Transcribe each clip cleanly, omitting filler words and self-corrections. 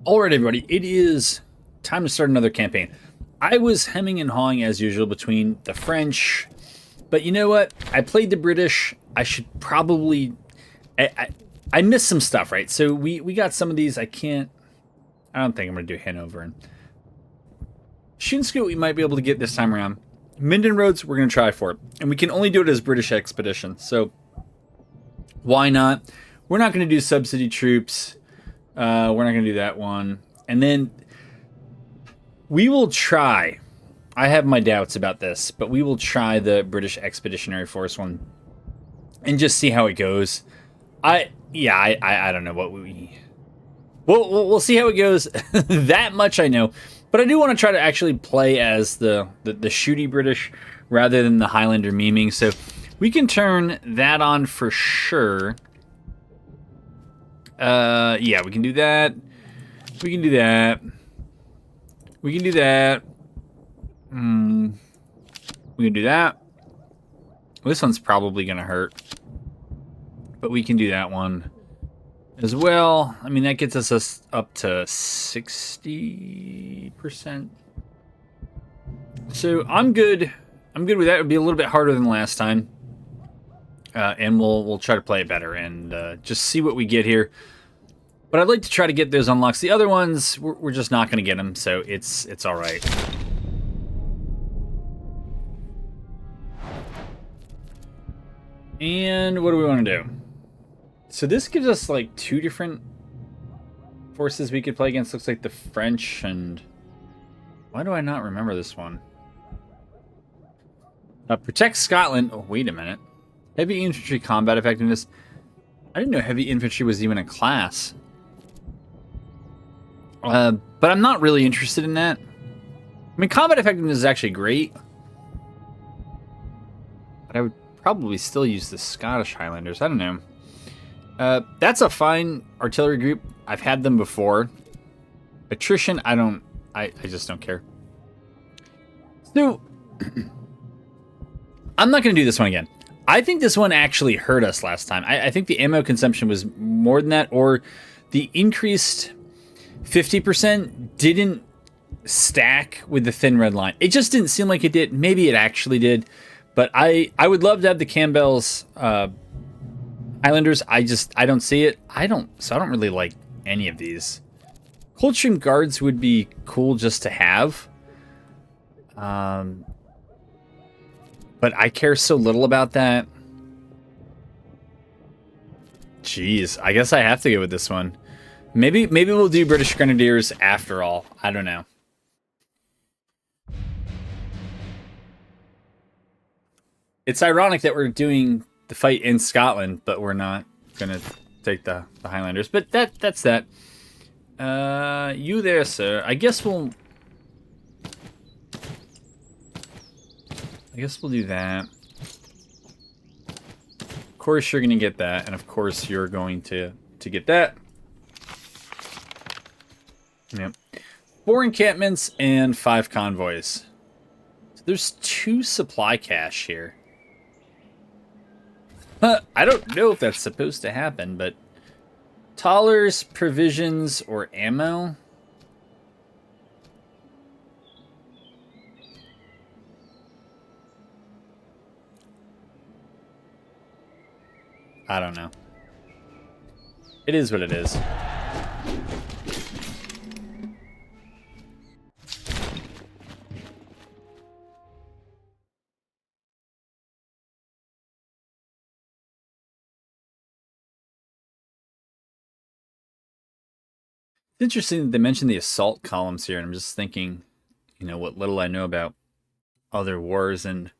All right, everybody, it is time to start another campaign. I was hemming and hawing as usual between the French, but you know what? I played the British. I should probably... I missed some stuff, right? So we got some of these. I don't think I'm going to do Hanover. And Shinsuke we might be able to get this time around. Minden Roads, we're going to try for it. And we can only do it as British Expedition, so why not? We're not going to do subsidy troops. We're not going to do that one. And then we will try. I have my doubts about this, but we will try the British Expeditionary Force one and just see how it goes. I don't know what we'll see how it goes. That much I know, but I do want to try to actually play as the shooty British rather than the Highlander memeing. So we can turn that on for sure. Yeah, we can do that. We can do that. We can do that. We can do that. Well, this one's probably gonna hurt, but we can do that one as well. I mean, that gets us up to 60%. So I'm good. I'm good with that. It would be a little bit harder than last time. And we'll try to play it better and just see what we get here. But I'd like to try to get those unlocks. The other ones, we're just not going to get them, so it's all right. And what do we want to do? So this gives us like two different forces we could play against. Looks like the French and... Why do I not remember this one? Protect Scotland. Oh, wait a minute. Heavy infantry combat effectiveness. I didn't know heavy infantry was even a class. But I'm not really interested in that. I mean, combat effectiveness is actually great. But I would probably still use the Scottish Highlanders. I don't know. That's a fine artillery group. I've had them before. Attrition, I just don't care. So, I'm not going to do this one again. I think this one actually hurt us last time. I think the ammo consumption was more than that, or the increased 50% didn't stack with the thin red line. It just didn't seem like it did. Maybe it actually did. But I would love to have the Campbell's Highlanders. I don't see it. I don't really like any of these. Coldstream Guards would be cool just to have. But I care so little about that. Jeez, I guess I have to go with this one. Maybe we'll do British Grenadiers after all. I don't know. It's ironic that we're doing the fight in Scotland, but we're not gonna take the Highlanders. But that's that. You there, sir. I guess we'll do that. Of course you're gonna get that, and of course you're going to get that. Yep. 4 encampments and 5 convoys. So there's 2 supply cache here. I don't know if that's supposed to happen, but Tollers, provisions, or ammo? I don't know. It is what it is. It's interesting that they mentioned the assault columns here, and I'm just thinking, you know, what little I know about other wars, and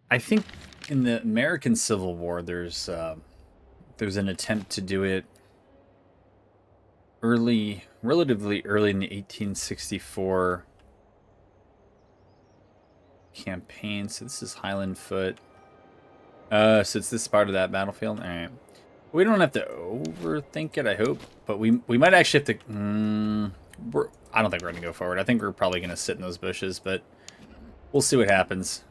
I think in the American Civil War, there's an attempt to do it relatively early in the 1864 campaign. So this is Highland Foot. So it's this part of that battlefield. All right. We don't have to overthink it, I hope, but we might actually have to. I don't think we're gonna go forward. I think we're probably gonna sit in those bushes, but we'll see what happens.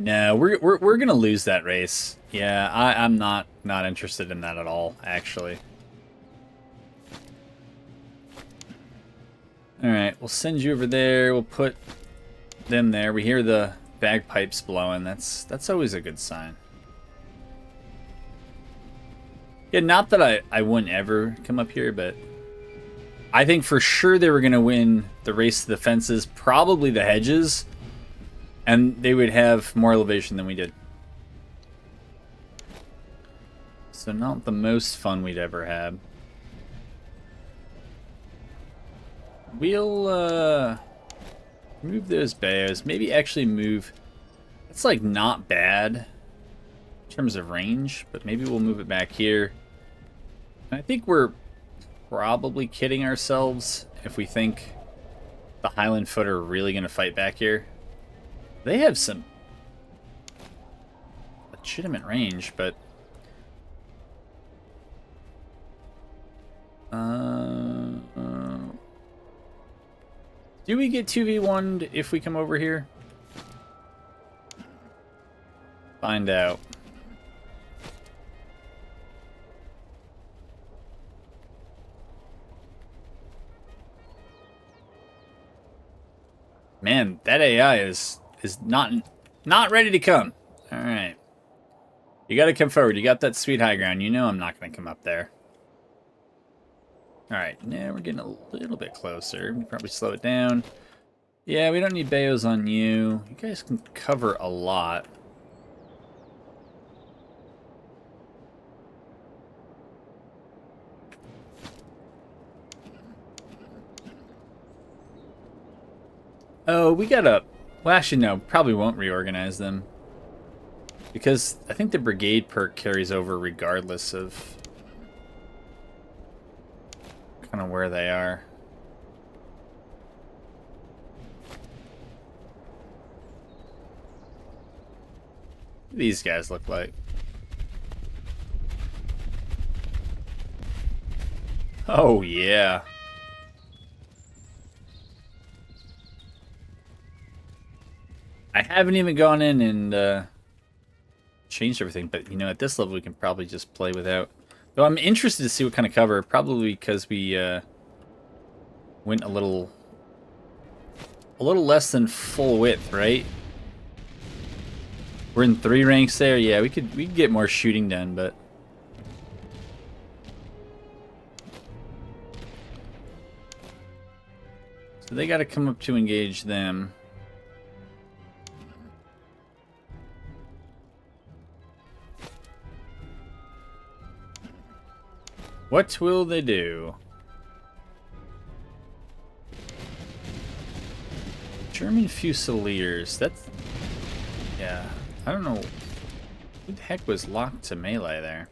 No, we're gonna lose that race. Yeah, I'm not interested in that at all, actually. Alright, we'll send you over there, we'll put them there. We hear the bagpipes blowing. That's always a good sign. Yeah, not that I wouldn't ever come up here, but I think for sure they were going to win the race to the fences, probably the hedges, and they would have more elevation than we did. So not the most fun we'd ever had. We'll move those bayous. Maybe actually move... It's like not bad in terms of range, but maybe we'll move it back here. And I think we're probably kidding ourselves if we think the Highland Foot are really going to fight back here. They have some legitimate range, but... do we get 2v1'd if we come over here? Find out. Man, that AI is not ready to come. All right. You got to come forward. You got that sweet high ground. You know I'm not going to come up there. All right. Now we're getting a little bit closer. We probably slow it down. Yeah, we don't need bayos on you. You guys can cover a lot. Oh, we gotta... Well, actually, no. Probably won't reorganize them. Because I think the brigade perk carries over regardless of... kind of where they are. What do these guys look like? Oh, yeah. I haven't even gone in and changed everything, but you know, at this level we can probably just play without. Though I'm interested to see what kind of cover, probably because we went a little less than full width, right? We're in 3 ranks there. Yeah, we could get more shooting done, but so they got to come up to engage them. What will they do? German Fusiliers. That's... yeah. I don't know. Who the heck was locked to melee there?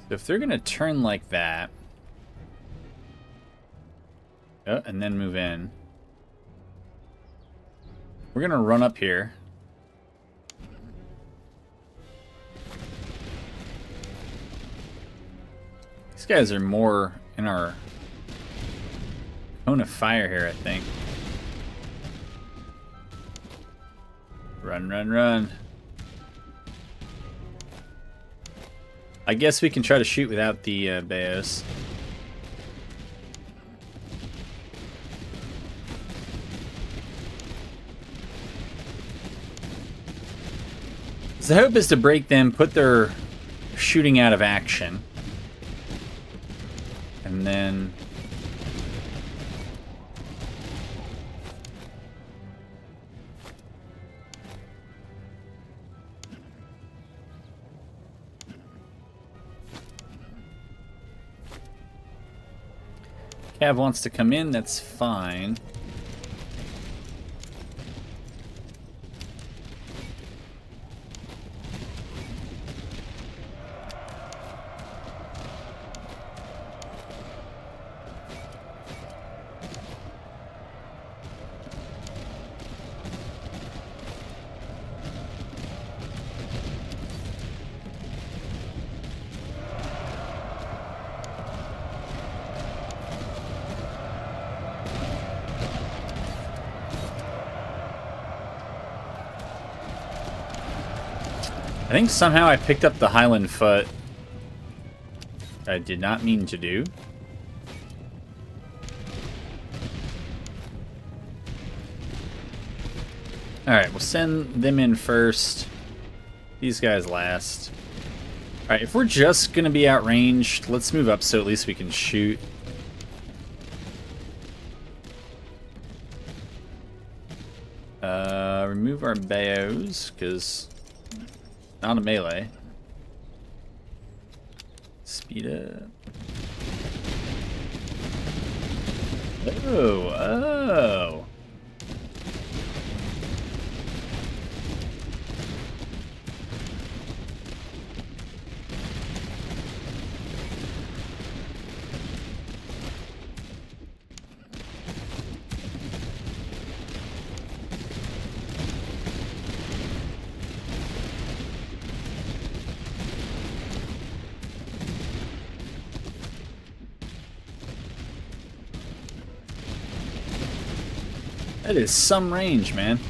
So if they're going to turn like that... oh, and then move in. We're going to run up here. These guys are more in our cone of fire here, I think. Run, run, run. I guess we can try to shoot without the bayos. So the hope is to break them, put their shooting out of action. And then... Cav wants to come in, that's fine. I think somehow I picked up the Highland Foot. I did not mean to do. Alright, we'll send them in first. These guys last. Alright, if we're just going to be outranged, let's move up so at least we can shoot. Remove our bows, because not a melee. Speed up. Oh. That is some range, man.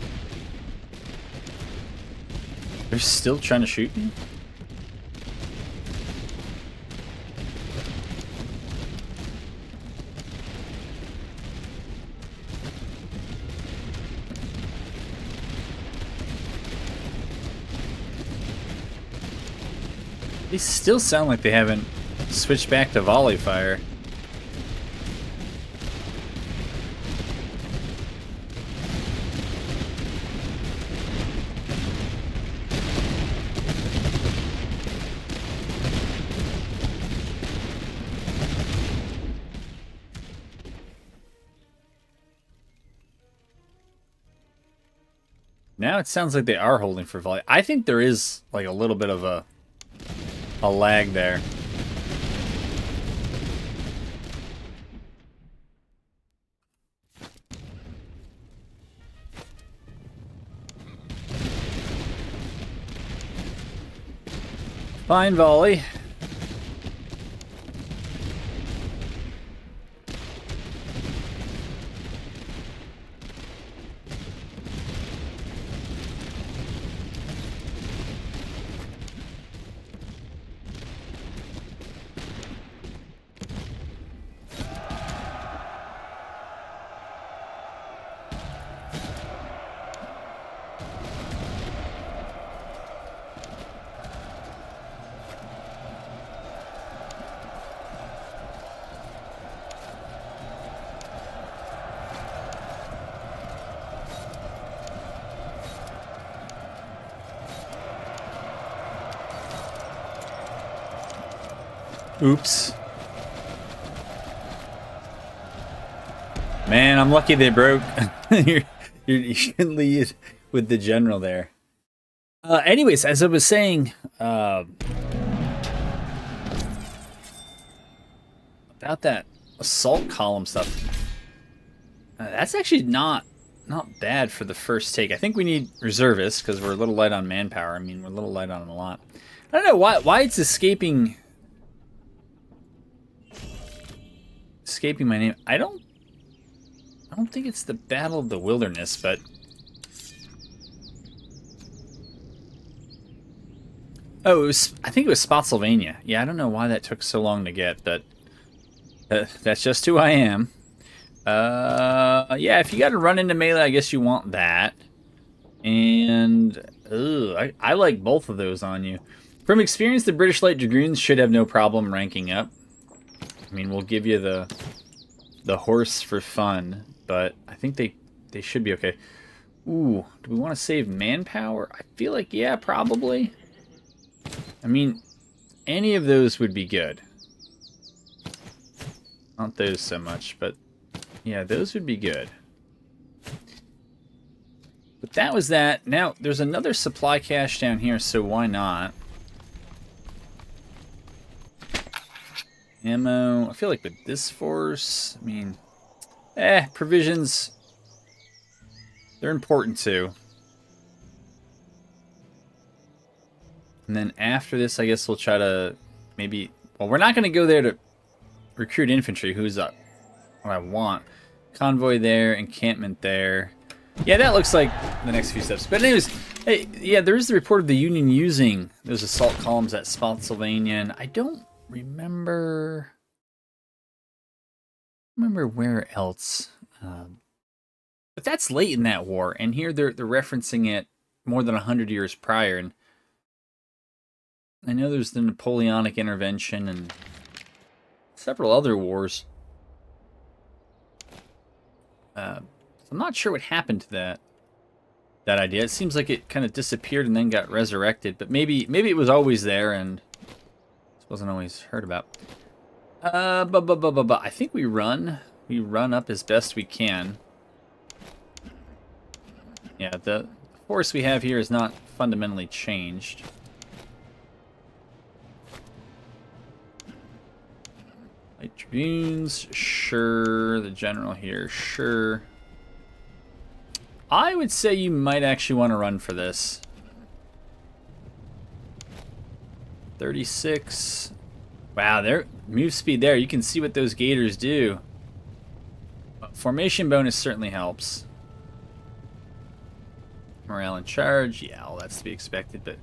They're still trying to shoot me? They still sound like they haven't switched back to volley fire. Now it sounds like they are holding for volley. I think there is like a little bit of a lag there. Fine volley. Oops. Man, I'm lucky they broke. You shouldn't lead with the general there. Anyways, as I was saying, about that assault column stuff, that's actually not bad for the first take. I think we need reservists because we're a little light on manpower. I mean, we're a little light on them a lot. I don't know why it's escaping my name. I don't think it's the Battle of the Wilderness, but oh, I think it was Spotsylvania. Yeah, I don't know why that took so long to get, but that's just who I am. Yeah, if you got to run into melee, I guess you want that. And I like both of those on you. From experience, the British Light Dragoons should have no problem ranking up. I mean, we'll give you the horse for fun, but I think they should be okay. Ooh, do we want to save manpower? I feel like, yeah, probably. I mean, any of those would be good. Not those so much, but yeah, those would be good. But that was that. Now, there's another supply cache down here, so why not? Ammo. I feel like with this force, I mean, provisions, they're important too. And then after this, I guess we'll try to maybe, well, we're not going to go there to recruit infantry, who's up what I want. Convoy there, encampment there. Yeah, that looks like the next few steps. But anyways, Hey, yeah, there is the report of the Union using those assault columns at Spotsylvania, and I don't remember where else. But that's late in that war, and here they're referencing it more than 100 years prior. And I know there's the Napoleonic intervention and several other wars. So I'm not sure what happened to that idea. It seems like it kind of disappeared and then got resurrected, but maybe it was always there and just wasn't always heard about. I think we run up as best we can. Yeah, the force we have here is not fundamentally changed. Light Dragoons, sure. The general here, sure. I would say you might actually want to run for this. 36. Wow, their move speed there. You can see what those gators do. Formation bonus certainly helps. Morale and charge, yeah, well, that's to be expected, but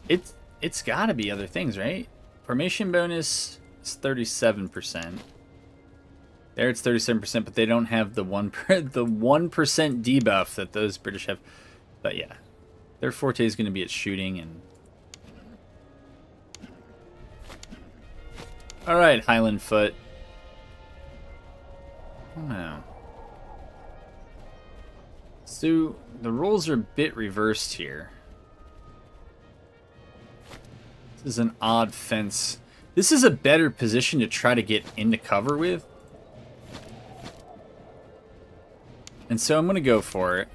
it's got to be other things, right? Formation bonus is 37%. There it's 37%, but they don't have the 1% debuff that those British have. But yeah, their forte is going to be at shooting and. All right, Highland Foot. Wow. So the roles are a bit reversed here. This is an odd fence. This is a better position to try to get into cover with. And so I'm going to go for it.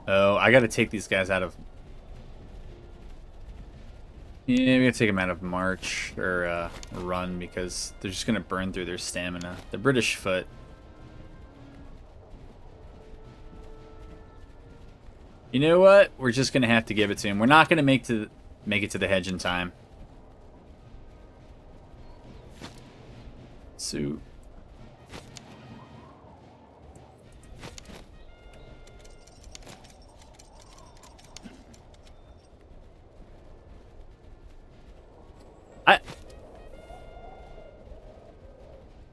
Oh, I got to take these guys out of... Yeah, we got to take them out of march or run because they're just going to burn through their stamina. The British foot. You know what? We're just going to have to give it to him. We're not going to make it to the hedge in time. So...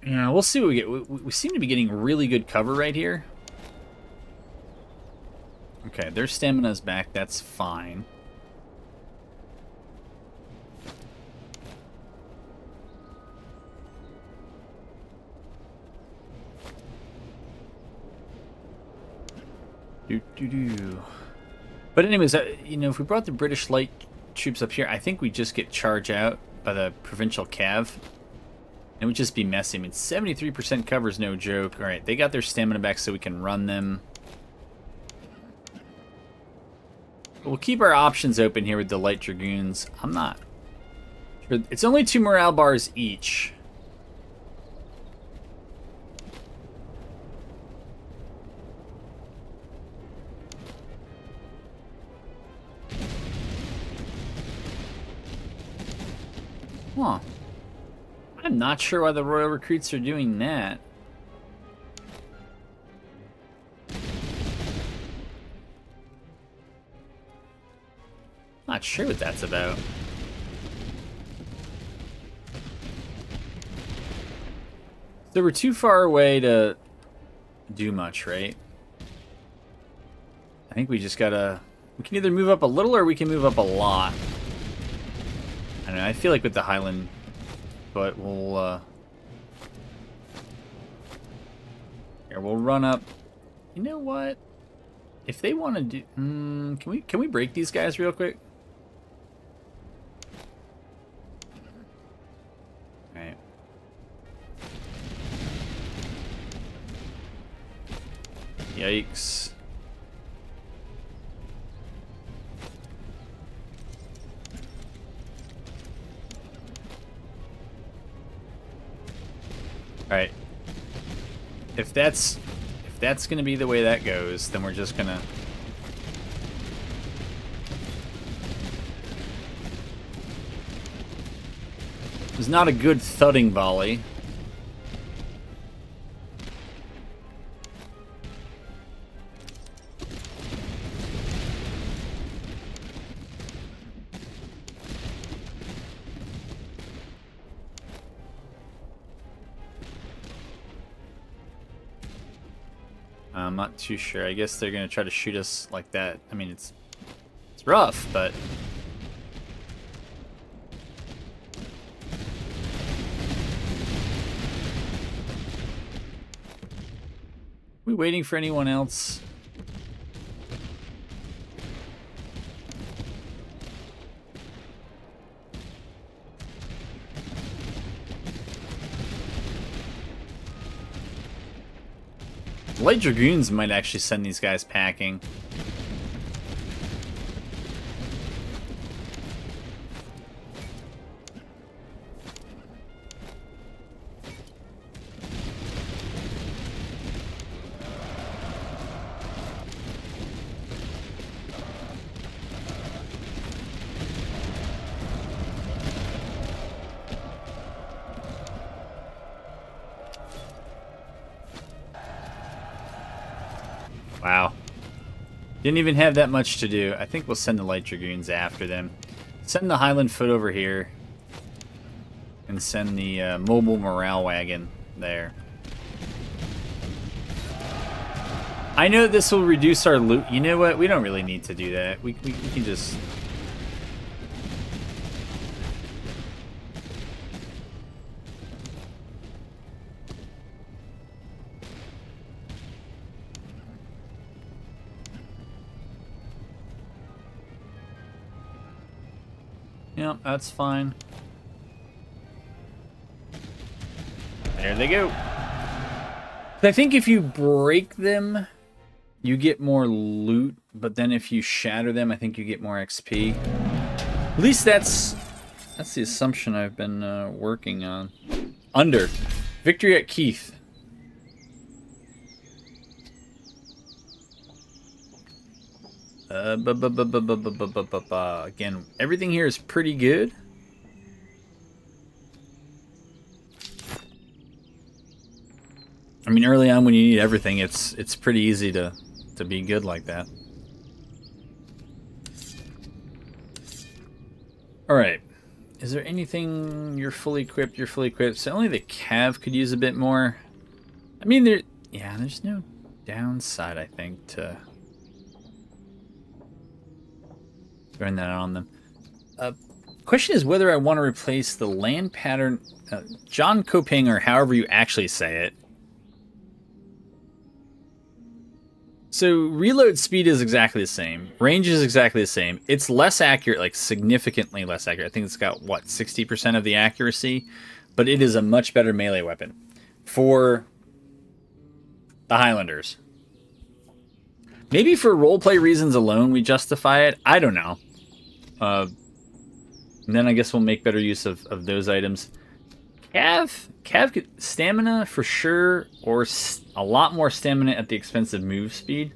Yeah, we'll see what we get. We seem to be getting really good cover right here. Okay, their stamina's back. That's fine. But anyways, you know, if we brought the British light troops up here, I think we just get charged out by the provincial cav. It would just be messy. I mean, 73% cover is no joke. All right, they got their stamina back so we can run them. We'll keep our options open here with the light dragoons. I'm not sure. It's only 2 morale bars each. Huh. I'm not sure why the Royal Recruits are doing that. Not sure what that's about. So we're too far away to do much, right? I think we just gotta... We can either move up a little or we can move up a lot. I don't know, I feel like with the Highland... But we'll here we'll run up. You know what? If they want to do, can we break these guys real quick? All right. Yikes. Alright. If that's gonna be the way that goes, then we're just gonna... It's not a good thudding volley. I'm not too sure. I guess they're going to try to shoot us like that. I mean, it's rough, but... we waiting for anyone else? Light Dragoons might actually send these guys packing. Wow. Didn't even have that much to do. I think we'll send the Light Dragoons after them. Send the Highland Foot over here. And send the mobile morale wagon there. I know this will reduce our loot. You know what? We don't really need to do that. We can just... yeah, that's fine. There they go. I think if you break them, you get more loot, but then if you shatter them, I think you get more XP. At least that's the assumption I've been working on. Under. Victory at Keith. Again, everything here is pretty good. I mean, early on when you need everything, it's pretty easy to be good like that. All right. Is there anything you're fully equipped? You're fully equipped. So only the Cav could use a bit more. I mean, there's no downside, I think, to throwing that on them. Question is whether I want to replace the land pattern, John Coping, or however you actually say it. So reload speed is exactly the same. Range is exactly the same. It's less accurate, like significantly less accurate. I think it's got, what, 60% of the accuracy? But it is a much better melee weapon for the Highlanders. Maybe for roleplay reasons alone we justify it. I don't know. And then I guess we'll make better use of those items. Cav stamina for sure, or a lot more stamina at the expense of move speed.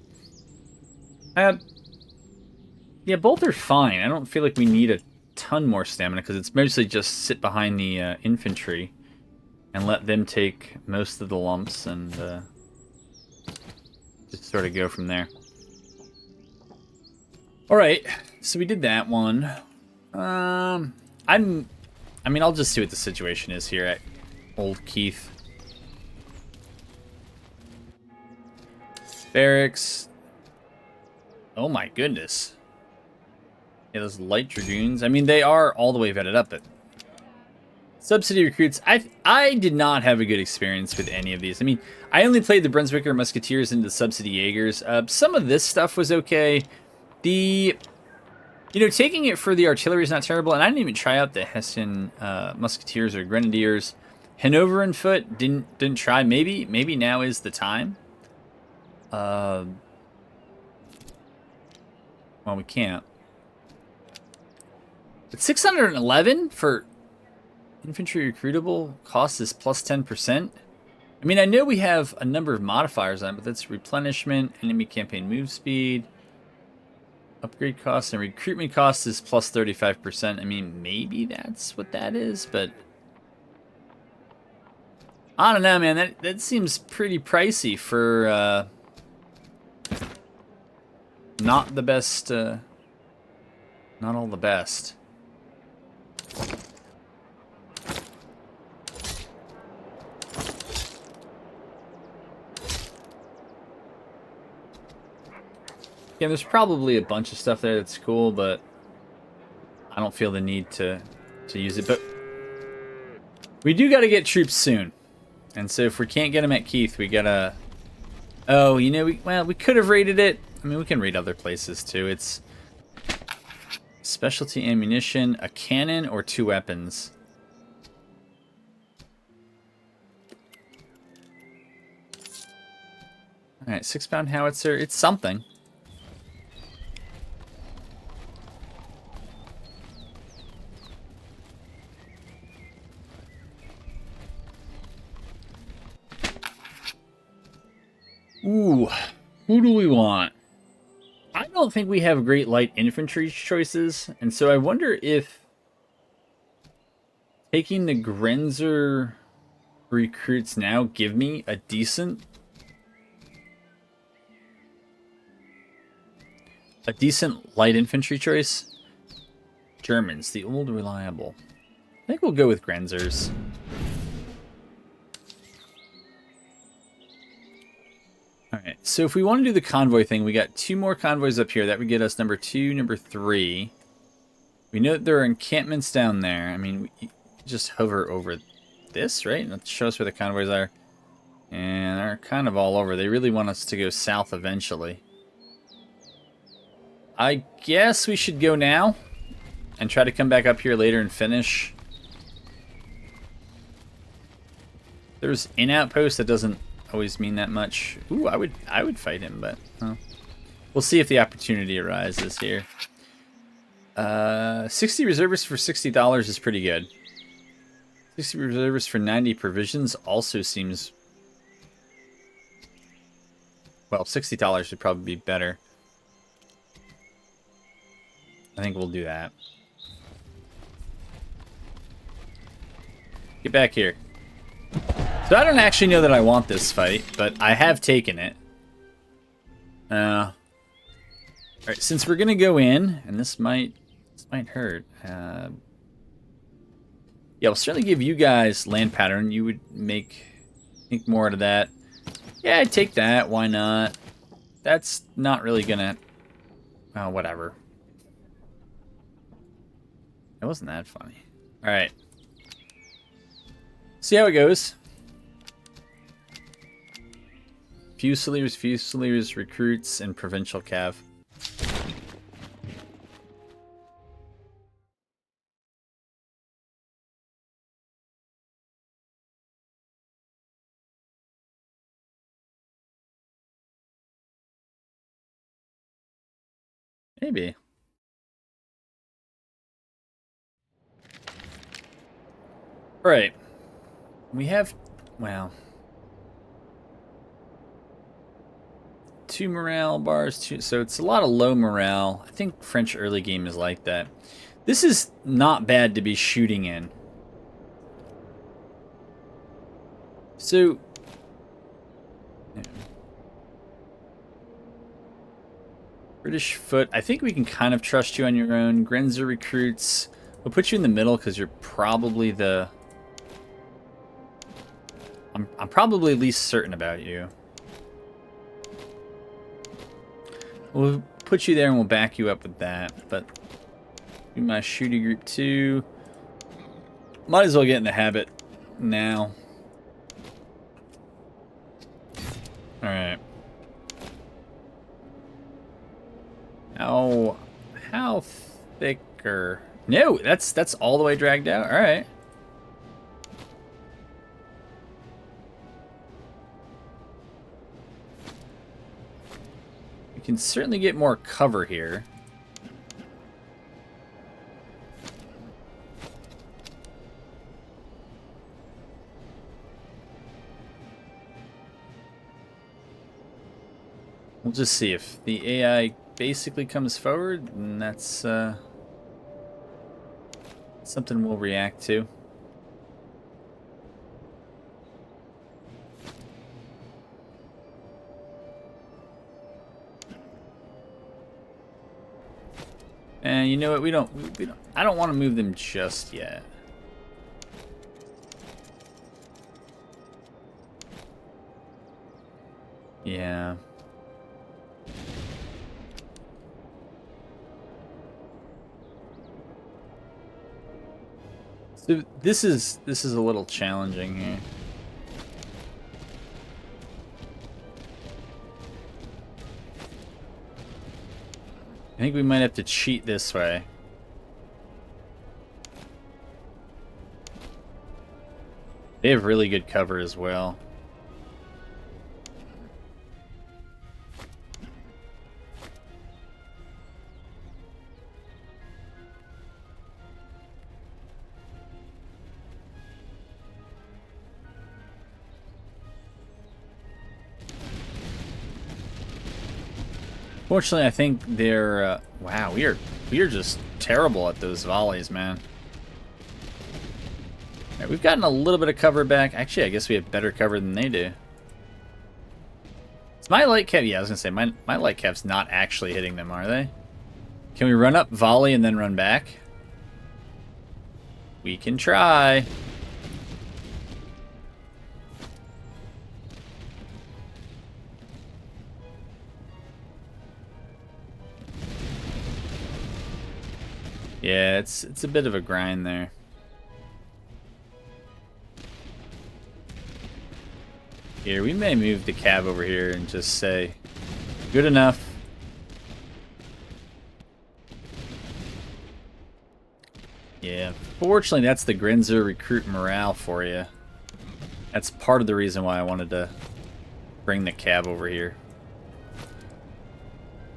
Yeah, both are fine. I don't feel like we need a ton more stamina because it's mostly just sit behind the infantry and let them take most of the lumps and just sort of go from there. All right, so we did that one. I mean, I'll just see what the situation is here at Old Keith. Barracks. Oh my goodness. Yeah, those Light Dragoons. I mean, they are all the way vetted up, but subsidy recruits. I did not have a good experience with any of these. I mean, I only played the Brunswicker Musketeers and the Subsidy Jaegers. Some of this stuff was okay. You know, taking it for the artillery is not terrible, and I didn't even try out the Hessian Musketeers or Grenadiers. Hanoverian Foot didn't try. Maybe now is the time. Well, we can't. But 611 for infantry recruitable cost is plus 10%. I mean, I know we have a number of modifiers on it, but that's replenishment, enemy campaign move speed. Upgrade costs and recruitment costs is plus 35%. I mean, maybe that's what that is, but I don't know, man. That seems pretty pricey for not the best, not all the best. looking. There's probably a bunch of stuff there that's cool, but I don't feel the need to use it. But we do got to get troops soon. And so if we can't get them at Keith, we got to... Oh, you know, we could have raided it. I mean, we can raid other places too. It's specialty ammunition, a cannon, or 2 weapons. Alright, 6-pound howitzer. It's something. Ooh, who do we want? I don't think we have great light infantry choices, and so I wonder if taking the Grenzer recruits now give me a decent light infantry choice. Germans, the old reliable. I think we'll go with Grenzers. Alright, so if we want to do the convoy thing, we got 2 more convoys up here. That would get us number 2, number 3. We know that there are encampments down there. I mean, we just hover over this, right? And that shows where the convoys are. And they're kind of all over. They really want us to go south eventually. I guess we should go now and try to come back up here later and finish. There's an outpost that doesn't always mean that much. Ooh, I would fight him, but we'll see if the opportunity arises here. 60 reservists for $60 is pretty good. 60 reservists for 90 provisions also seems... Well, $60 would probably be better. I think we'll do that. Get back here. So I don't actually know that I want this fight, but I have taken it. Alright, since we're gonna go in, and this might hurt. Yeah, we'll certainly give you guys land pattern. You would make more out of that. Yeah, I'd take that. Why not? That's not really gonna... Oh, whatever. It wasn't that funny. Alright. See how it goes. Fusiliers, recruits, and provincial cav. Maybe. Alright. We have... Well... 2 morale bars, so it's a lot of low morale. I think French early game is like that. This is not bad to be shooting in. So... Yeah. British foot, I think we can kind of trust you on your own. Grenzer recruits, we'll put you in the middle because you're probably the... I'm probably least certain about you. We'll put you there and we'll back you up with that. But do my shooting group too. Might as well get in the habit now. Alright. How thicker? No, that's all the way dragged out. Alright. We can certainly get more cover here. We'll just see if the AI basically comes forward, and that's something we'll react to. And you know what? We don't. I don't want to move them just yet. Yeah. So this is a little challenging here. I think we might have to cheat this way. They have really good cover as well. Fortunately, I think they're... wow, we are just terrible at those volleys, man. All right, we've gotten a little bit of cover back. Actually, I guess we have better cover than they do. Is my light cav... yeah, I was going to say, my light cav's not actually hitting them, are they? Can we run up, volley, and then run back? We can try. Yeah, it's a bit of a grind there. Here, we may move the cav over here and just say, good enough. Yeah, fortunately that's the Grenzer recruit morale for you. That's part of the reason why I wanted to bring the cav over here.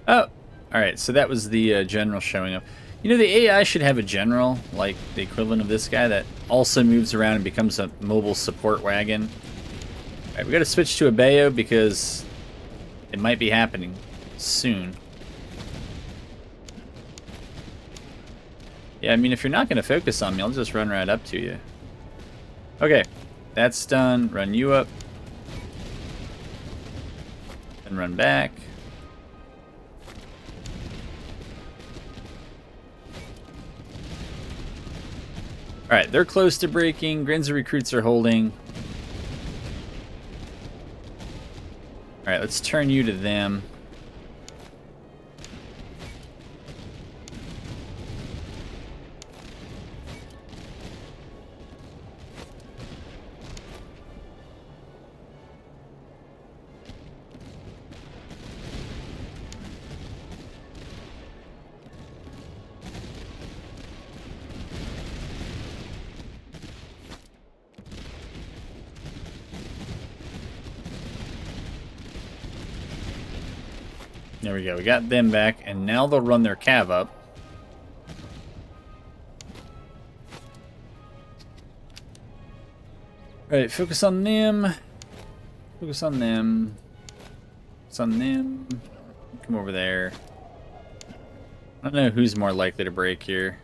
Oh, alright, so that was the general showing up. You know, the AI should have a general, like the equivalent of this guy, that also moves around and becomes a mobile support wagon. Alright, we gotta switch to a Bayo because it might be happening soon. Yeah, I mean, if you're not gonna focus on me, I'll just run right up to you. Okay, that's done. Run you up. And run back. Alright, they're close to breaking. Grenzer recruits are holding. Alright, let's turn you to them. There we go. We got them back, and now they'll run their cav up. Alright, focus on them. Focus on them. Focus on them. Come over there. I don't know who's more likely to break here.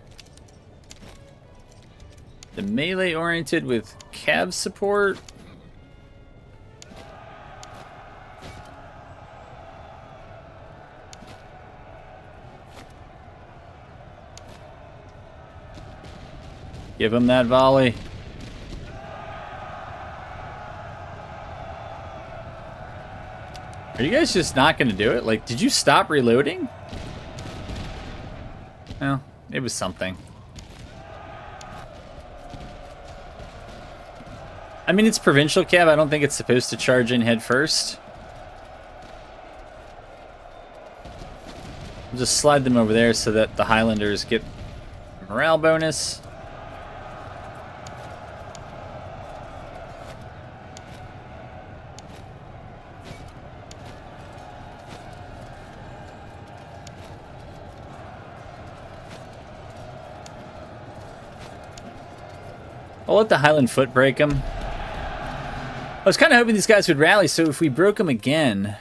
The melee oriented with cav support. Give him that volley. Are you guys just not going to do it? Like, did you stop reloading? Well, it was something. I mean, it's provincial cav. I don't think it's supposed to charge in head first. I'll just slide them over there so that the Highlanders get a morale bonus. I'll let the Highland foot break them. I was kind of hoping these guys would rally, so if we broke them again,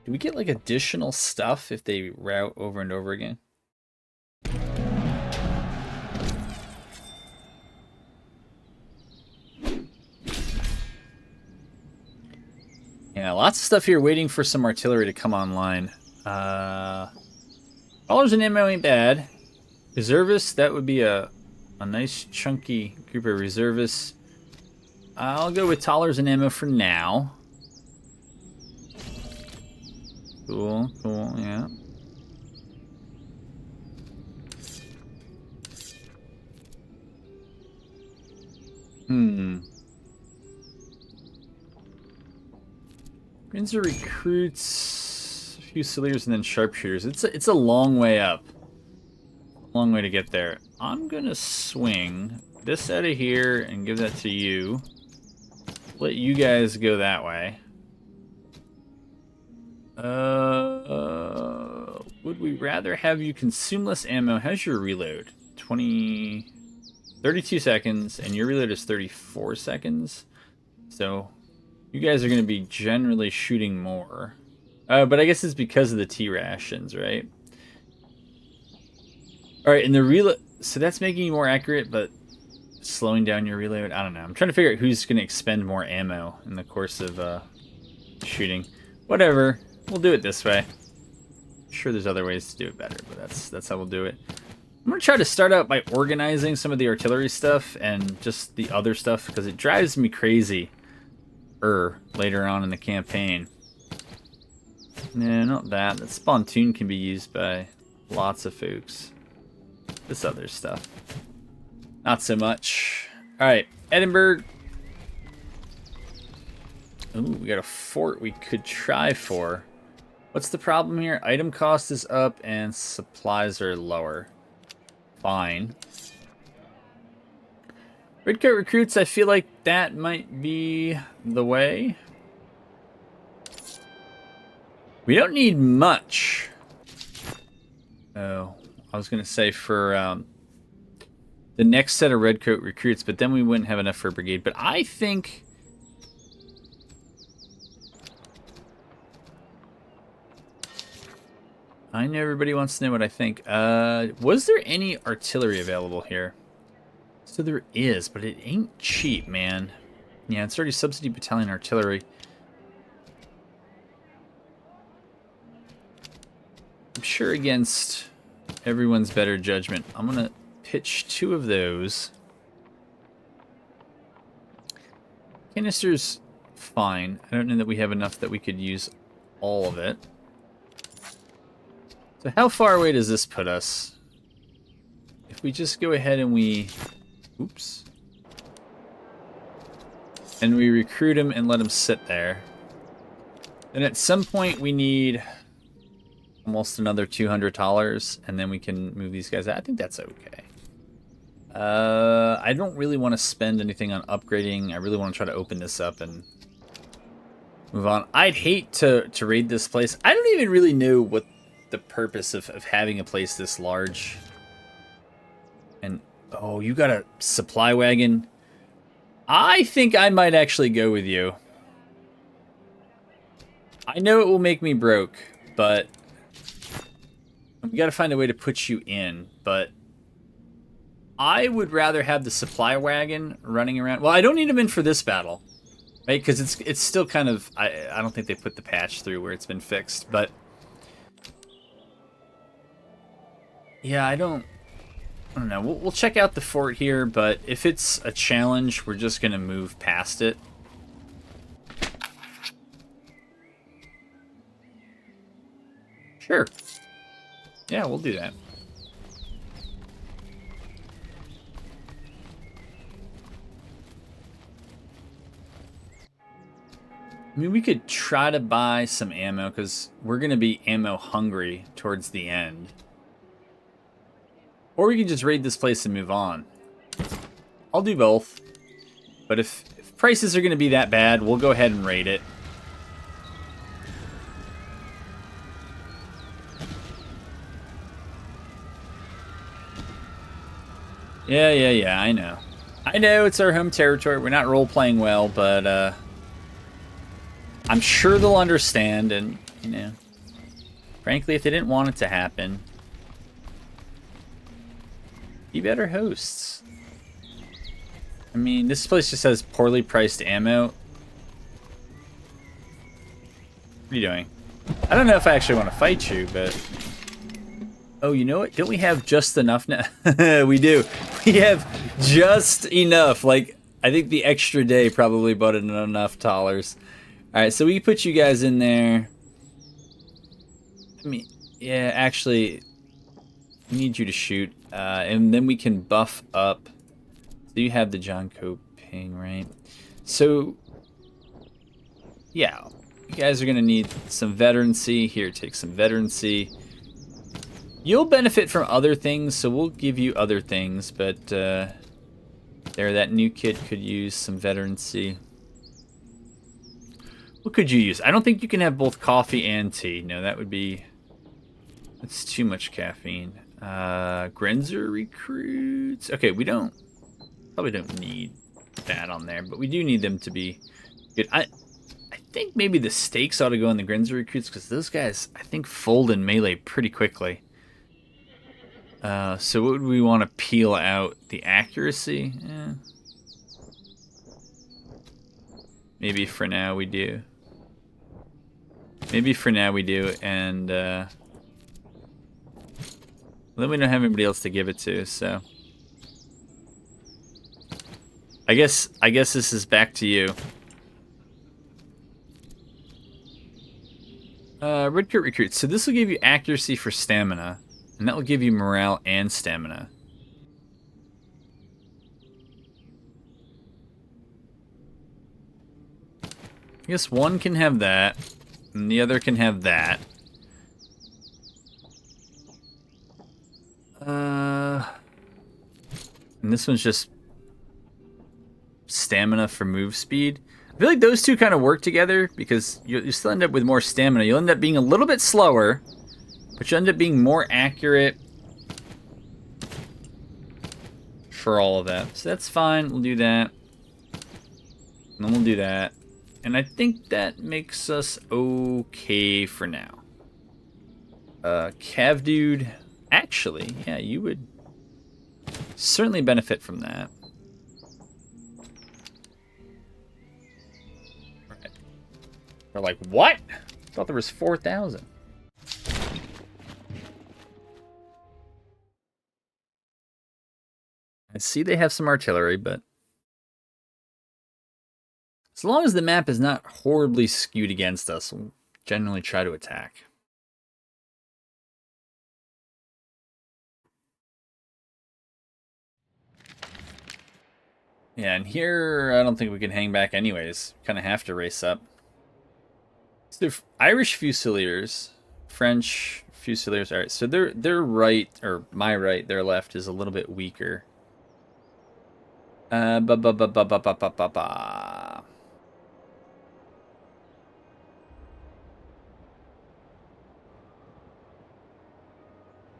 do we get like additional stuff if they route over and over again? Yeah, lots of stuff here waiting for some artillery to come online. Dollars and ammo ain't bad. Reservists, that would be a nice chunky group of reservists. I'll go with dollars and ammo for now. Cool, cool, yeah. Hmm. Windsor recruits a few Fusiliers and then sharpshooters. It's a long way up. Long way to get there. I'm gonna swing this out of here and give that to you. Let you guys go that way. Would we rather have you consume less ammo? How's your reload? 32 seconds, and your reload is 34 seconds. So you guys are going to be generally shooting more. But I guess it's because of the T rations, right? All right, and the reload. So that's making you more accurate, but slowing down your reload. I don't know. I'm trying to figure out who's going to expend more ammo in the course of shooting. Whatever. We'll do it this way. I'm sure there's other ways to do it better, but that's how we'll do it. I'm going to try to start out by organizing some of the artillery stuff and just the other stuff, because it drives me crazy later on in the campaign. No, not that. That spontoon can be used by lots of folks. This other stuff. Not so much. Alright, Edinburgh. Ooh, we got a fort we could try for. What's the problem here? Item cost is up and supplies are lower. Fine. Redcoat recruits, I feel like that might be the way. We don't need much. Oh, I was going to say for the next set of Redcoat recruits, but then we wouldn't have enough for a brigade. But I think... I know everybody wants to know what I think. Was there any artillery available here? So there is, but it ain't cheap, man. Yeah, it's already subsidy battalion artillery. I'm sure against everyone's better judgment, I'm gonna pitch 2 of those. Canister's fine. I don't know that we have enough that we could use all of it. So how far away does this put us? If we just go ahead and we... Oops. And we recruit him and let him sit there. Then at some point we need almost another $200, and then we can move these guys out. I think that's okay. I don't really want to spend anything on upgrading. I really want to try to open this up and move on. I'd hate to raid this place. I don't even really know what the purpose of having a place this large. And oh, you got a supply wagon. I think I might actually go with you. I know it will make me broke, but we got to find a way to put you in. But I would rather have the supply wagon running around. Well, I don't need them in for this battle, right? Because it's still kind of... I don't think they put the patch through where it's been fixed, but... Yeah, I don't know. We'll check out the fort here, but if it's a challenge, we're just going to move past it. Sure. Yeah, we'll do that. I mean, we could try to buy some ammo, because we're going to be ammo hungry towards the end. Or we can just raid this place and move on. I'll do both. But if prices are going to be that bad, we'll go ahead and raid it. Yeah, I know. I know it's our home territory. We're not role-playing well, but I'm sure they'll understand, and, you know, frankly, if they didn't want it to happen, be better hosts. I mean, this place just has poorly priced ammo. What are you doing? I don't know if I actually want to fight you, but... Oh, you know what? Don't we have just enough now? We do. We have just enough. Like, I think the extra day probably bought enough dollars. Alright, so we put you guys in there. I mean, yeah, actually, we need you to shoot. And then we can buff up. So you have the John Coe ping, right? So, yeah, you guys are going to need some veterancy. Here, take some veterancy. You'll benefit from other things, so we'll give you other things, but there, that new kid could use some veterancy. What could you use? I don't think you can have both coffee and tea. No, that would be... That's too much caffeine. Grenzer recruits. Okay, we probably don't need that on there, but we do need them to be good. I think maybe the stakes ought to go in the Grenzer recruits because those guys, I think, fold in melee pretty quickly. So what would we want to peel out? The accuracy? Maybe for now we do. Maybe for now we do, and then we don't have anybody else to give it to, so... I guess this is back to you. Redcoat recruits. So this will give you accuracy for stamina, and that will give you morale and stamina. I guess one can have that, and the other can have that. And this one's just stamina for move speed. I feel like those two kind of work together because you still end up with more stamina. You'll end up being a little bit slower, but you end up being more accurate for all of that. So that's fine. We'll do that. And then we'll do that. And I think that makes us okay for now. Cav dude. Actually, yeah, you would certainly benefit from that. Right. They're like, what? I thought there was 4,000. I see they have some artillery, but as long as the map is not horribly skewed against us, we'll generally try to attack. Yeah, and here, I don't think we can hang back anyways. Kind of have to race up. So Irish Fusiliers, French Fusiliers. All right, so their right, or my right, their left is a little bit weaker. Yeah,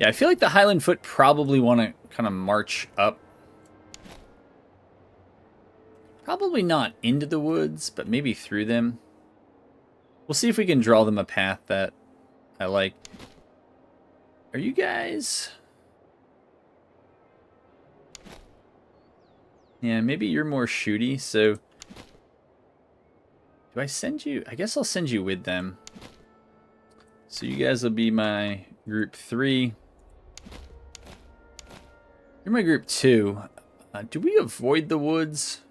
I feel like the Highland Foot probably want to kind of march up. Probably not into the woods, but maybe through them. We'll see if we can draw them a path that I like. Are you guys... Yeah, maybe you're more shooty, so... Do I send you... I guess I'll send you with them. So you guys will be my group 3. You're my group 2. Do we avoid the woods?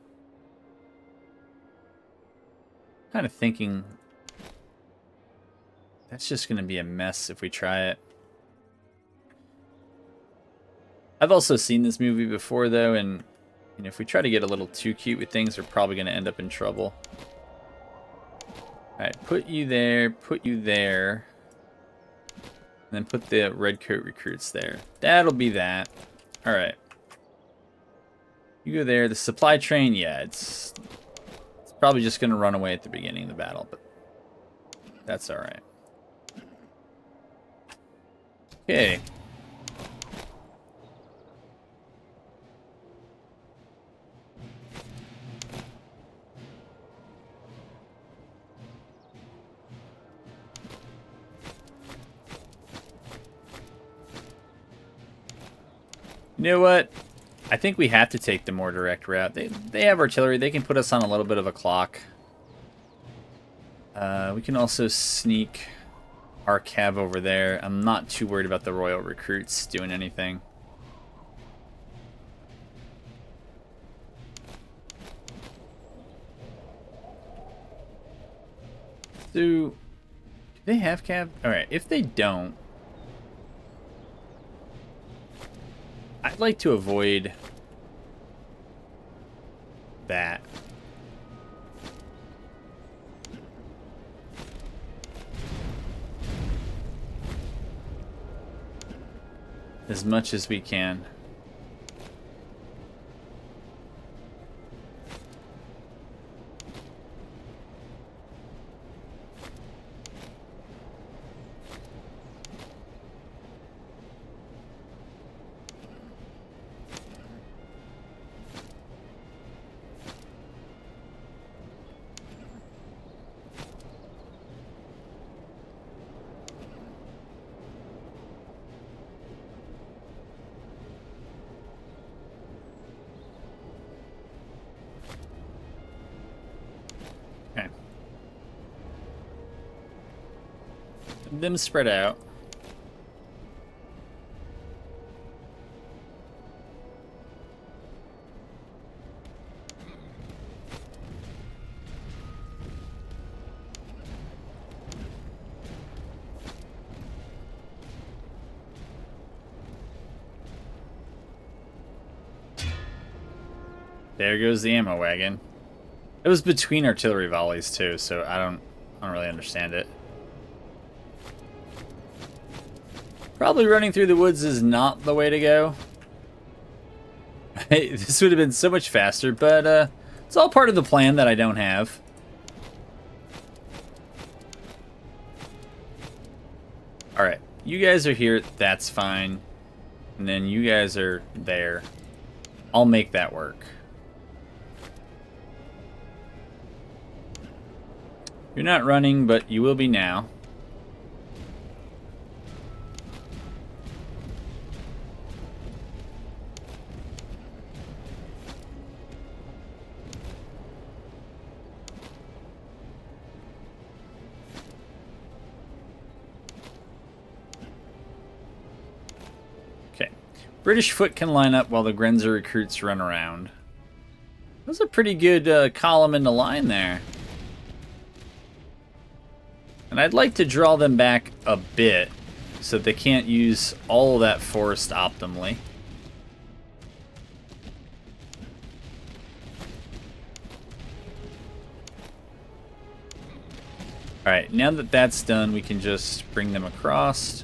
Kind of thinking... That's just going to be a mess if we try it. I've also seen this movie before, though, and if we try to get a little too cute with things, we're probably going to end up in trouble. Alright, put you there, and then put the redcoat recruits there. That'll be that. Alright. You go there. The supply train, yeah, it's probably just going to run away at the beginning of the battle, but that's alright. Okay. You know what? I think we have to take the more direct route. They have artillery. They can put us on a little bit of a clock. We can also sneak our cav over there. I'm not too worried about the royal recruits doing anything. So, do they have cav? Alright, if they don't, I'd like to avoid that. As much as we can. Them spread out. There goes the ammo wagon. It was between artillery volleys too, so I don't really understand it. Probably running through the woods is not the way to go. This would have been so much faster, but it's all part of the plan that I don't have. Alright, you guys are here, that's fine. And then you guys are there. I'll make that work. You're not running, but you will be now. Okay. British foot can line up while the Grenzer recruits run around. That was a pretty good column in the line there. And I'd like to draw them back a bit so they can't use all of that forest optimally. Alright, now that that's done, we can just bring them across.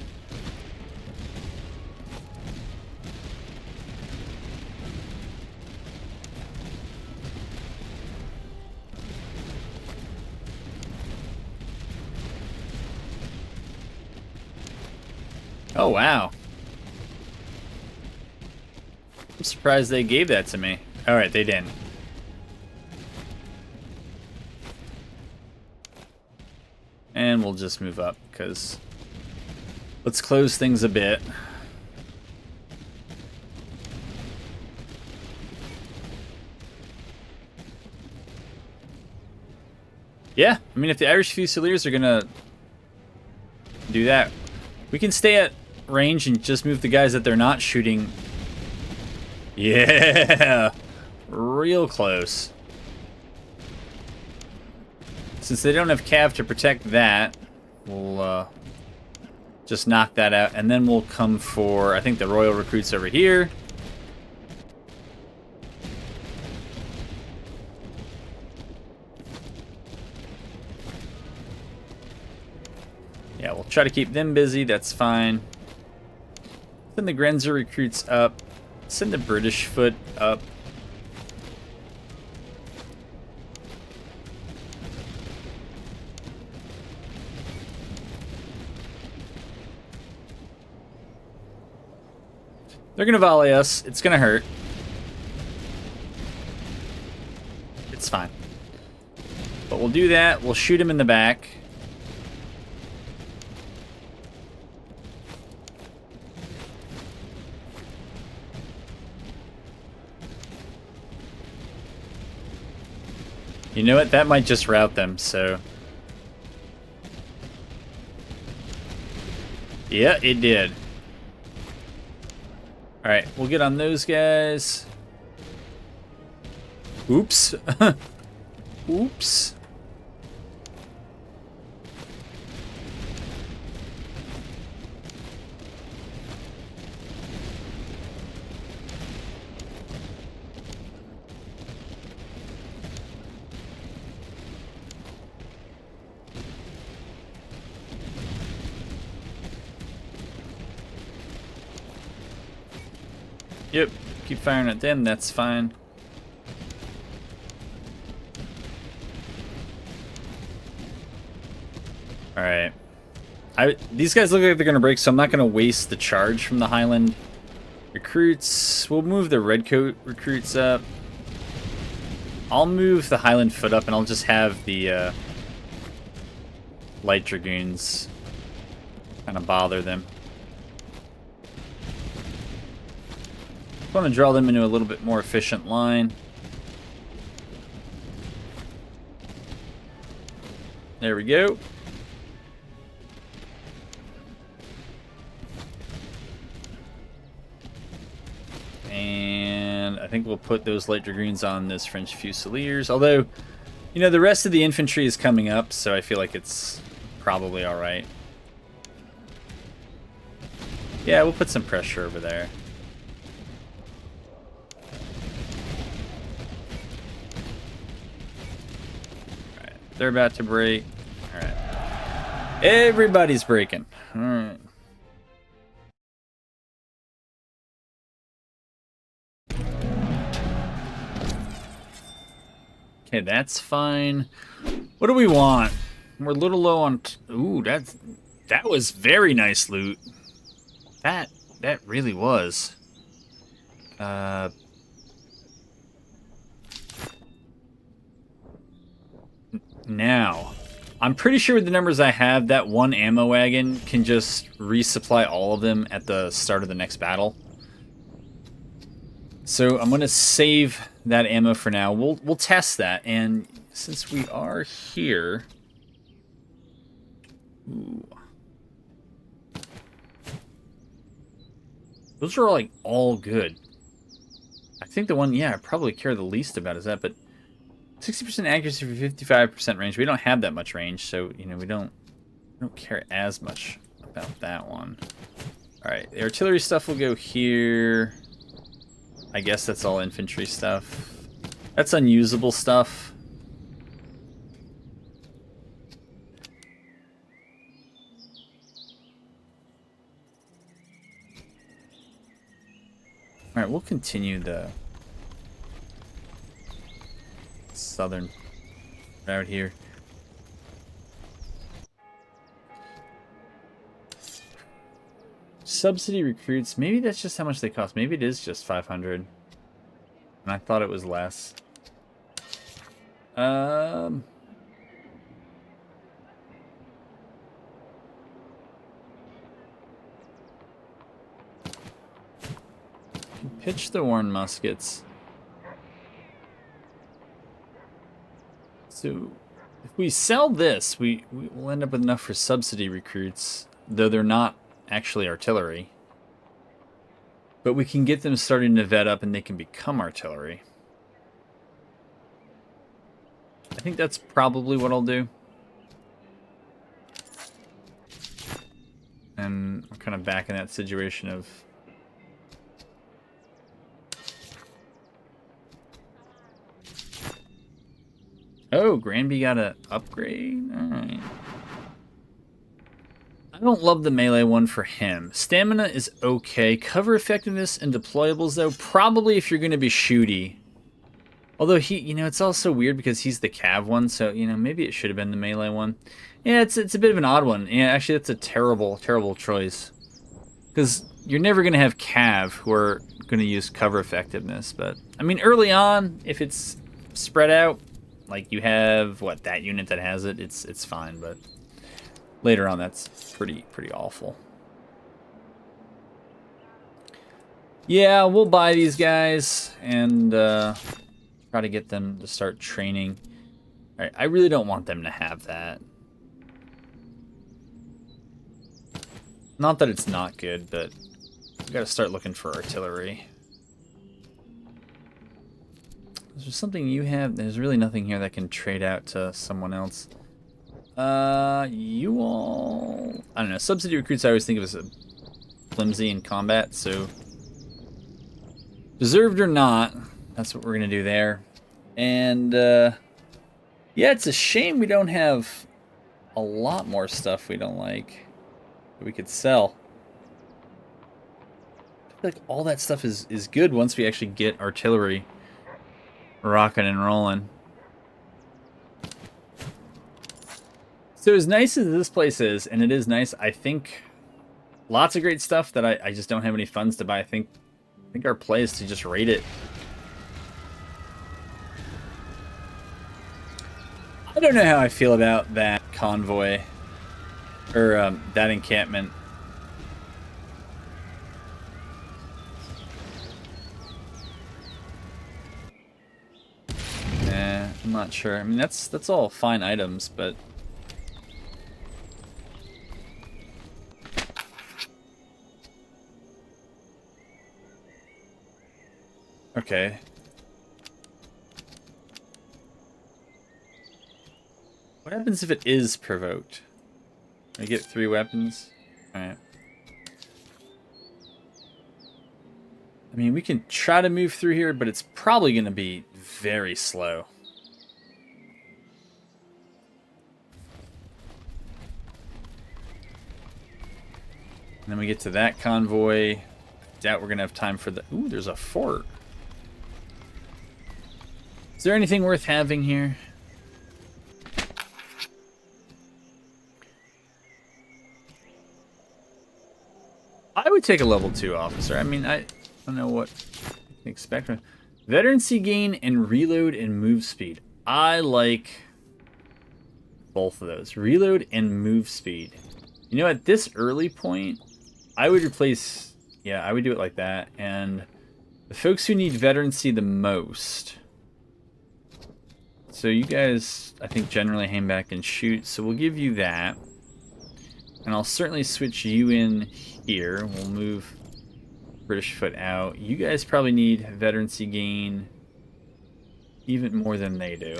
Oh, wow. I'm surprised they gave that to me. Alright, they didn't. And we'll just move up, because let's close things a bit. Yeah, I mean, if the Irish Fusiliers are going to do that, we can stay at range and just move the guys that they're not shooting. Yeah, real close. Since they don't have cav to protect that, we'll just knock that out, and then we'll come for, I think, the Royal recruits over here. Yeah, we'll try to keep them busy, that's fine. Send the Grenzer recruits up. Send the British foot up. They're gonna volley us. It's gonna hurt. It's fine. But we'll do that. We'll shoot him in the back. You know what? That might just rout them, so... Yeah, it did. Alright, we'll get on those guys. Oops. Oops. Yep, keep firing at them, that's fine. Alright. These guys look like they're going to break, so I'm not going to waste the charge from the Highland recruits. We'll move the Redcoat recruits up. I'll move the Highland foot up, and I'll just have the Light Dragoons kind of bother them. I want to draw them into a little bit more efficient line. There we go. And I think we'll put those Light Dragoons on this French Fusiliers. Although, you know, the rest of the infantry is coming up, so I feel like it's probably alright. Yeah, we'll put some pressure over there. Alright, they're about to break. Alright. Everybody's breaking. Alright. Okay, that's fine. What do we want? We're a little low on... Ooh, that was very nice loot. That really was. Now, I'm pretty sure with the numbers I have, that one ammo wagon can just resupply all of them at the start of the next battle. So I'm gonna save that ammo for now. We'll test that, and since we are here, ooh, those are like all good. I think the one, yeah, I probably care the least about is that, but 60% accuracy for 55% range. We don't have that much range, so you know we don't care as much about that one. All right, the artillery stuff will go here. I guess that's all infantry stuff. That's unusable stuff. Alright, we'll continue the southern route here. Subsidy recruits, maybe that's just how much they cost. Maybe it is just 500. And I thought it was less. Pitch the worn muskets. So if we sell this, we will end up with enough for subsidy recruits, though they're not actually artillery. But we can get them starting to vet up and they can become artillery. I think that's probably what I'll do. And we're kind of back in that situation of... Oh, Granby got an upgrade? Alright. I don't love the melee one for him. Stamina is okay. Cover effectiveness and deployables, though, probably if you're going to be shooty. Although he, you know, it's also weird because he's the cav one, so, you know, maybe it should have been the melee one. Yeah, it's a bit of an odd one. Yeah, actually, that's a terrible, terrible choice. Because you're never going to have cav who are going to use cover effectiveness. But, I mean, early on, if it's spread out, like you have, what, that unit that has it, it's fine, but later on, that's pretty awful. Yeah, we'll buy these guys and try to get them to start training. All right, I really don't want them to have that. Not that it's not good, but we got to start looking for artillery. Is there something you have? There's really nothing here that can trade out to someone else. You all... I don't know. Subsidy recruits I always think of as a flimsy in combat, so... Deserved or not, that's what we're going to do there. And, yeah, it's a shame we don't have a lot more stuff we don't like that we could sell. like all that stuff is good once we actually get artillery rocking and rolling. So as nice as this place is, and it is nice, I think lots of great stuff that I just don't have any funds to buy. I think our play is to just raid it. I don't know how I feel about that convoy, or that encampment. Nah, I'm not sure. I mean, that's all fine items, but okay. What happens if it is provoked? I get 3 weapons. All right. I mean, we can try to move through here, but it's probably going to be very slow. And then we get to that convoy. I doubt we're going to have time for the... Ooh, there's a fort. Is there anything worth having here? I would take a level 2 officer. I mean, I don't know what you can expect from veterancy gain and reload and move speed. I like both of those. Reload and move speed. You know, at this early point, I would replace... Yeah, I would do it like that. And the folks who need veterancy the most... So you guys, I think, generally hang back and shoot. So we'll give you that. And I'll certainly switch you in here. We'll move British foot out. You guys probably need veterancy gain even more than they do.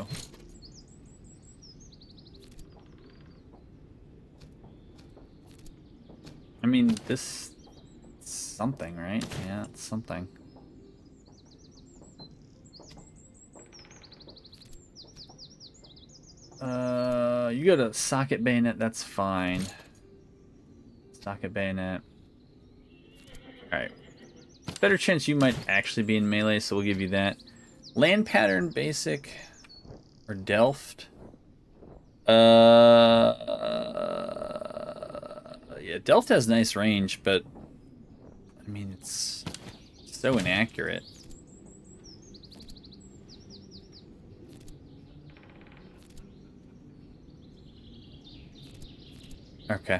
I mean, this is something, right? Yeah, it's something. You got a socket bayonet, that's fine. Socket bayonet. Alright. Better chance you might actually be in melee, so we'll give you that. Land pattern, basic. Or Delft. Yeah, Delft has nice range, but I mean, it's so inaccurate. Okay.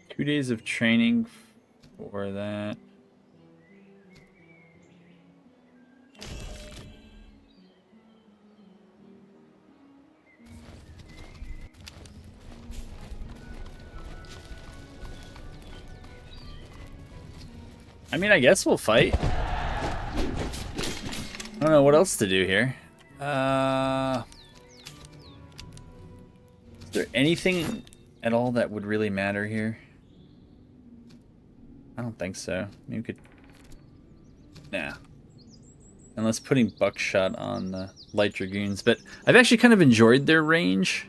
Two days of training for that. I mean, I guess we'll fight. I don't know what else to do here. Is there anything at all that would really matter here? I don't think so. Maybe we could... Nah. Unless putting buckshot on the light dragoons. But I've actually kind of enjoyed their range.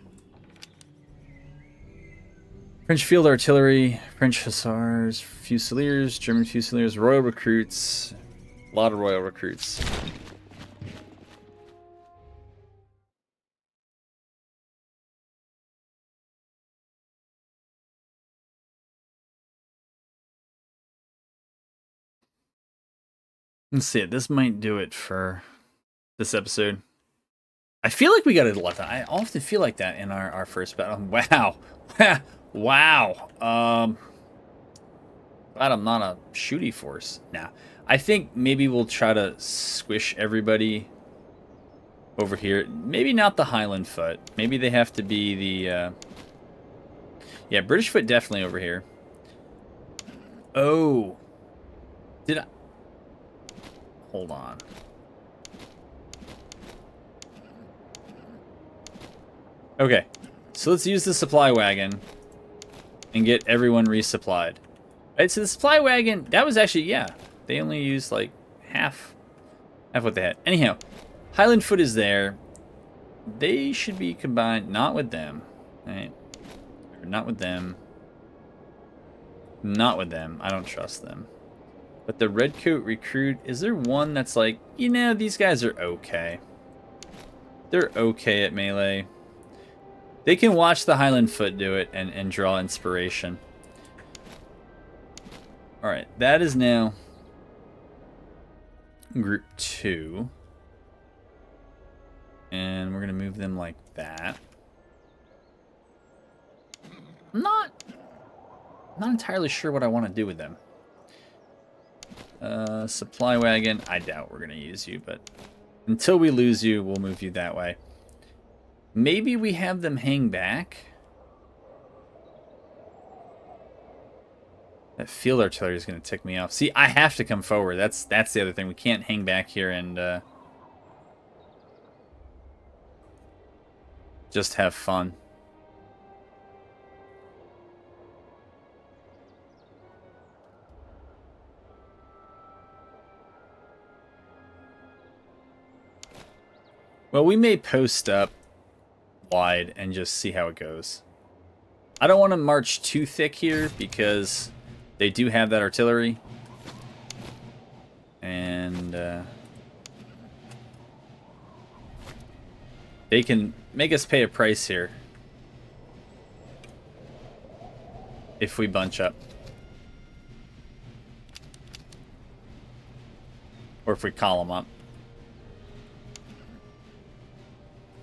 French field artillery, French hussars, fusiliers, German fusiliers, royal recruits. A lot of royal recruits. Let's see it. This might do it for this episode. I feel like we got a lot. I often feel like that in our first battle. Wow. Wow. Glad I'm not a shooty force. Nah. I think maybe we'll try to squish everybody over here. Maybe not the Highland foot. Maybe they have to be the... Yeah, British foot definitely over here. Oh. Did I... Hold on. Okay. So let's use the supply wagon. and get everyone resupplied. Right, so the supply wagon, that was actually, yeah, they only used like half what they had. Anyhow, Highland Foot is there. They should be combined, not with them, right? Or not with them. Not with them. I don't trust them. But the Redcoat Recruit, is there one that's like, you know, these guys are okay. They're okay at melee. They can watch the Highland Foot do it and draw inspiration. Alright, that is now group 2. And we're going to move them like that. I'm not entirely sure what I want to do with them. Supply wagon, I doubt we're going to use you, but until we lose you, we'll move you that way. Maybe we have them hang back. That field artillery is going to tick me off. See, I have to come forward. That's the other thing. We can't hang back here and just have fun. Well, we may post up wide and just see how it goes. I don't want to march too thick here because they do have that artillery. And they can make us pay a price here if we bunch up. Or if we column up.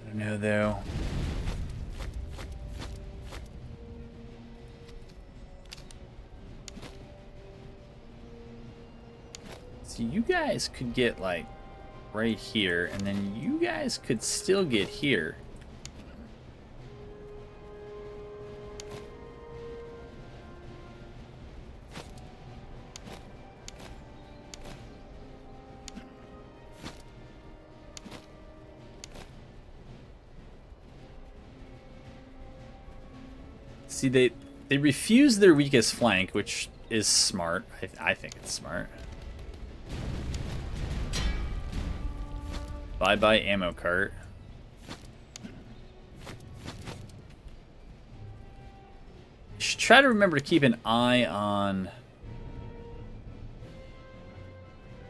I don't know, though. So you guys could get, like, right here, and then you guys could still get here. See, they refuse their weakest flank, which is smart. I think it's smart. Bye-bye ammo cart. You should try to remember to keep an eye on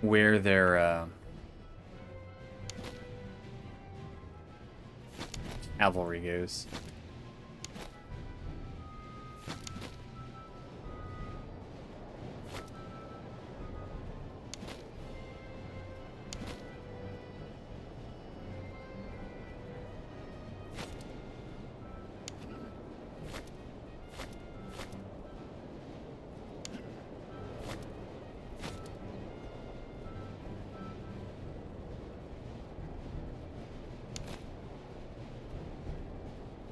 where their cavalry goes.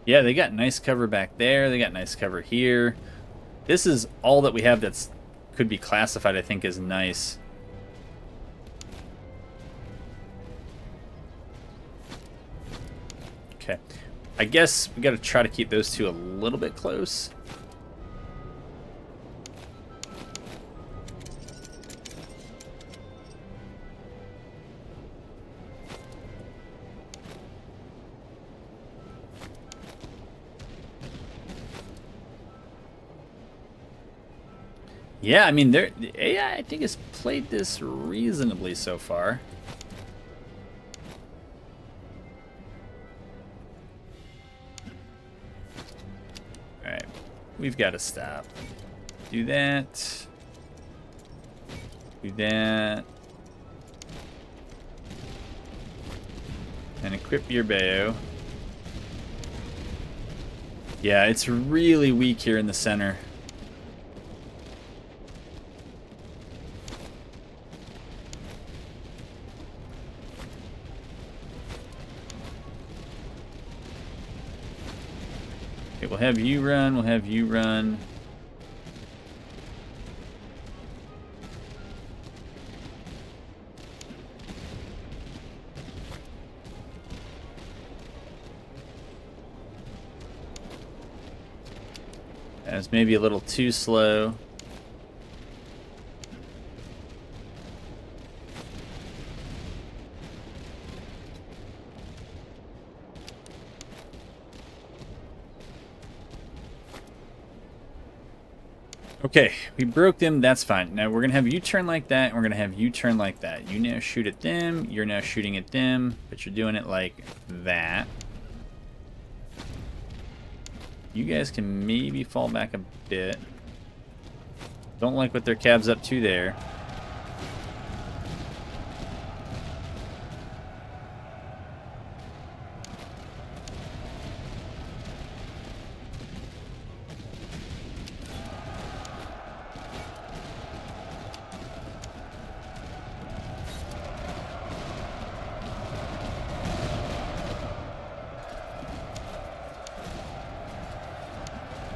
Yeah, they got nice cover back there. They got nice cover here. This is all that we have that's could be classified, I think, as nice. Okay. I guess we got to try to keep those two a little bit close. Yeah, I mean, the AI, I think, has played this reasonably so far. Alright, we've got to stop. Do that. Do that. And equip your bow. Yeah, it's really weak here in the center. Okay, we'll have you run, we'll have you run. That was maybe a little too slow. Okay, we broke them. That's fine. Now we're going to have you turn like that, and we're going to have you turn like that. You now shoot at them. You're now shooting at them, but you're doing it like that. You guys can maybe fall back a bit. Don't like what their cab's up to there.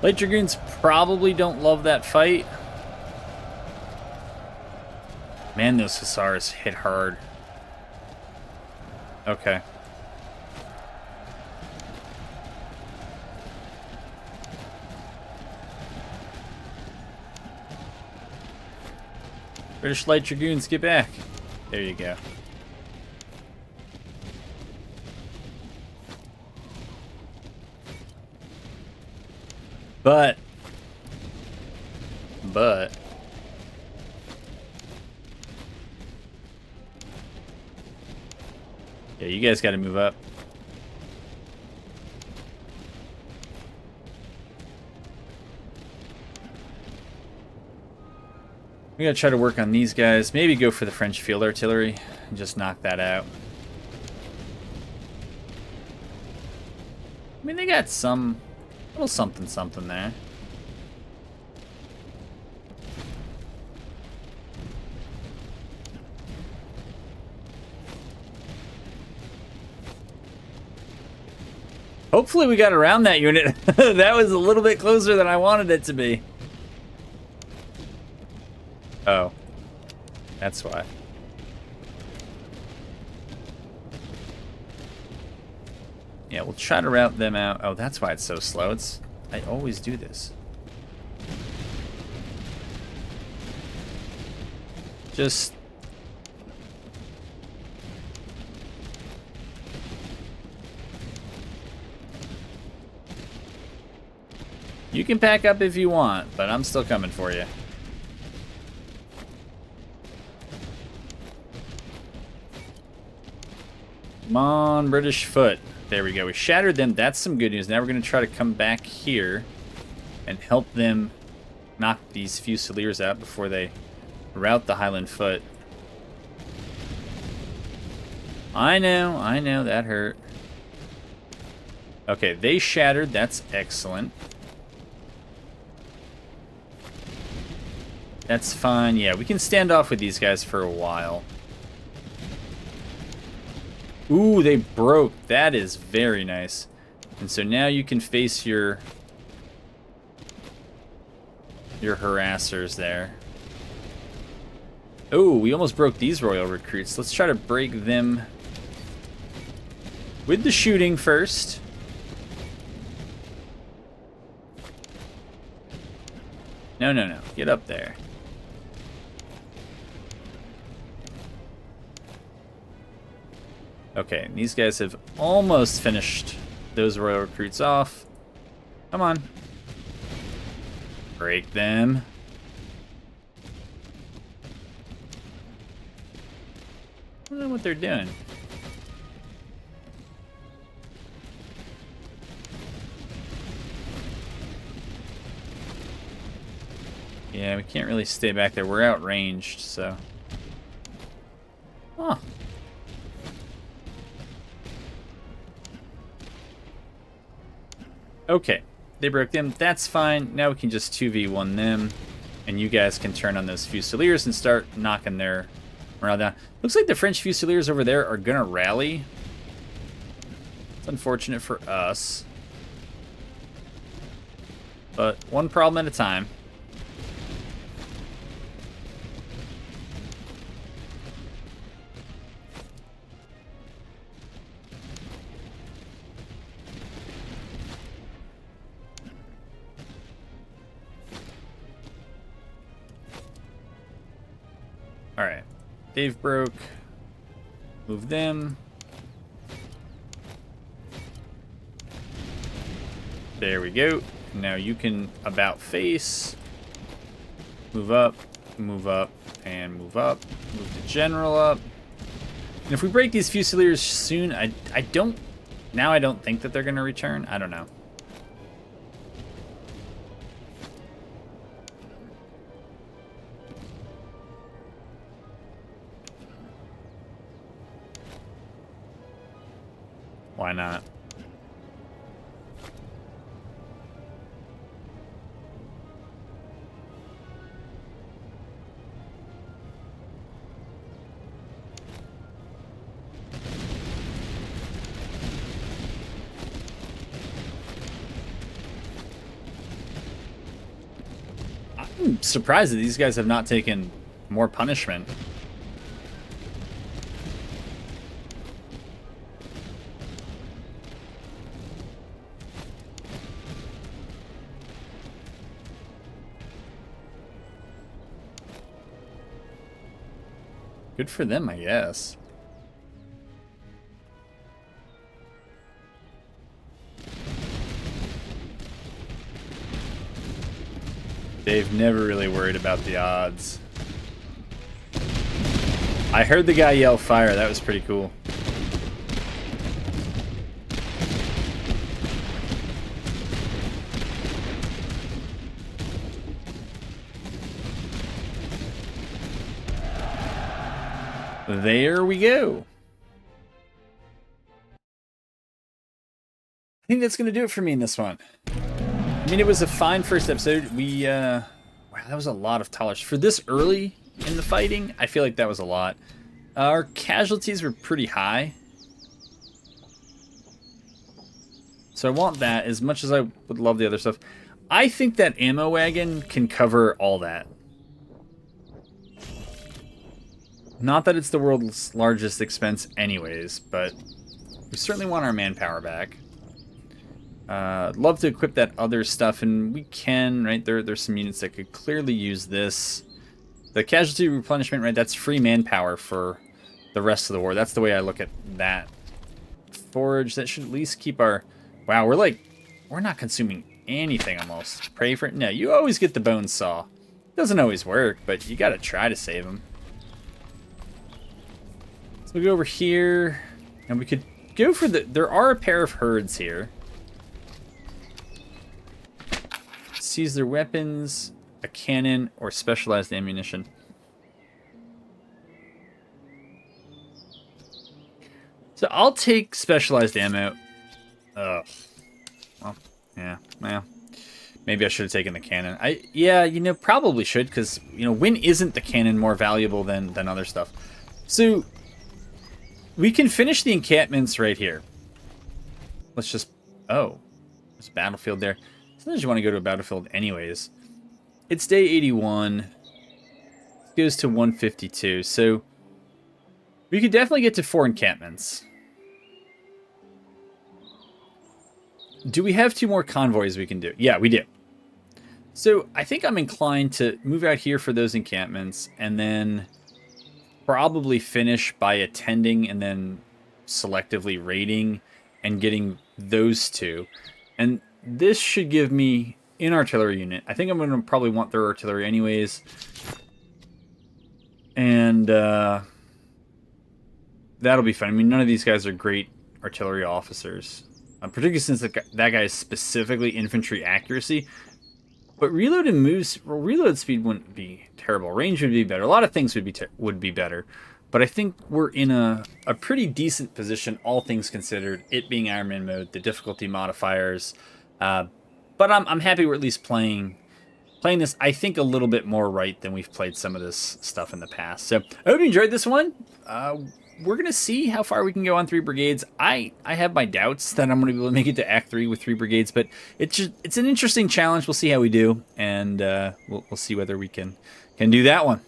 Light Dragoons probably don't love that fight. Man, those Hussars hit hard. Okay. British Light Dragoons, get back. There you go. But yeah, you guys got to move up. We gotta try to work on these guys. Maybe go for the French field artillery and just knock that out. I mean, they got some little something there. Hopefully we got around that unit. That was a little bit closer than I wanted it to be. Oh. That's why. Yeah, we'll try to route them out. Oh, that's why it's so slow. I always do this. Just... You can pack up if you want, but I'm still coming for you. Come on, British foot. There we go. We shattered them. That's some good news. Now we're going to try to come back here and help them knock these Fusiliers out before they rout the Highland foot. I know, that hurt. Okay, they shattered. That's excellent. That's fine. Yeah, we can stand off with these guys for a while. Ooh, they broke. That is very nice. And so now you can face your harassers there. Oh, we almost broke these royal recruits. Let's try to break them with the shooting first. No. Get up there. Okay, and these guys have almost finished those royal recruits off. Come on. Break them. I don't know what they're doing. Yeah, we can't really stay back there. We're outranged, so... Huh. Okay, they broke them. That's fine. Now we can just 2v1 them, and you guys can turn on those Fusiliers and start knocking their morale down. Looks like the French Fusiliers over there are gonna rally. It's unfortunate for us, but one problem at a time. All right. They've broke. Move them. There we go. Now you can about face. Move up, and move up. Move the general up. And if we break these Fusiliers soon, I don't... Now I don't think that they're going to return. I don't know. Why not? I'm surprised that these guys have not taken more punishment. Good for them, I guess. They've never really worried about the odds. I heard the guy yell fire. That was pretty cool. There we go. I think that's going to do it for me in this one. I mean, it was a fine first episode. Wow, that was a lot of tolerance. For this early in the fighting, I feel like that was a lot. Our casualties were pretty high. So I want that as much as I would love the other stuff. I think that ammo wagon can cover all that. Not that it's the world's largest expense anyways, but we certainly want our manpower back. Love to equip that other stuff, and we can, right? There's some units that could clearly use this. The casualty replenishment, right? That's free manpower for the rest of the war. That's the way I look at that. Forage, that should at least keep our... Wow, we're not consuming anything almost. Pray for it. No, you always get the bone saw. Doesn't always work, but you gotta try to save them. So we go over here, and we could go for the... There are a pair of herds here. Seize their weapons, a cannon, or specialized ammunition. So I'll take specialized ammo. Well, yeah, well, maybe I should have taken the cannon. Yeah, you know, probably should, because, you know, when isn't the cannon more valuable than other stuff? So we can finish the encampments right here. Let's just... Oh, there's a battlefield there. Sometimes you want to go to a battlefield anyways. It's day 81. It goes to 152. So we could definitely get to 4 encampments. Do we have 2 more convoys we can do? Yeah, we do. So I think I'm inclined to move out here for those encampments and then probably finish by attending and then selectively raiding and getting those 2. And this should give me an artillery unit. I think I'm going to probably want their artillery anyways. And that'll be fun. I mean, none of these guys are great artillery officers. Particularly since that guy is specifically infantry accuracy. But reload and moves... Well, reload speed wouldn't be terrible. Range would be better. A lot of things would be better. But I think we're in a pretty decent position, all things considered. It being Ironman mode, the difficulty modifiers... but I'm happy we're at least playing this, I think, a little bit more right than we've played some of this stuff in the past. So I hope you enjoyed this one. We're going to see how far we can go on 3 brigades. I have my doubts that I'm going to be able to make it to Act 3 with 3 brigades, but it's an interesting challenge. We'll see how we do, and we'll see whether we can do that one.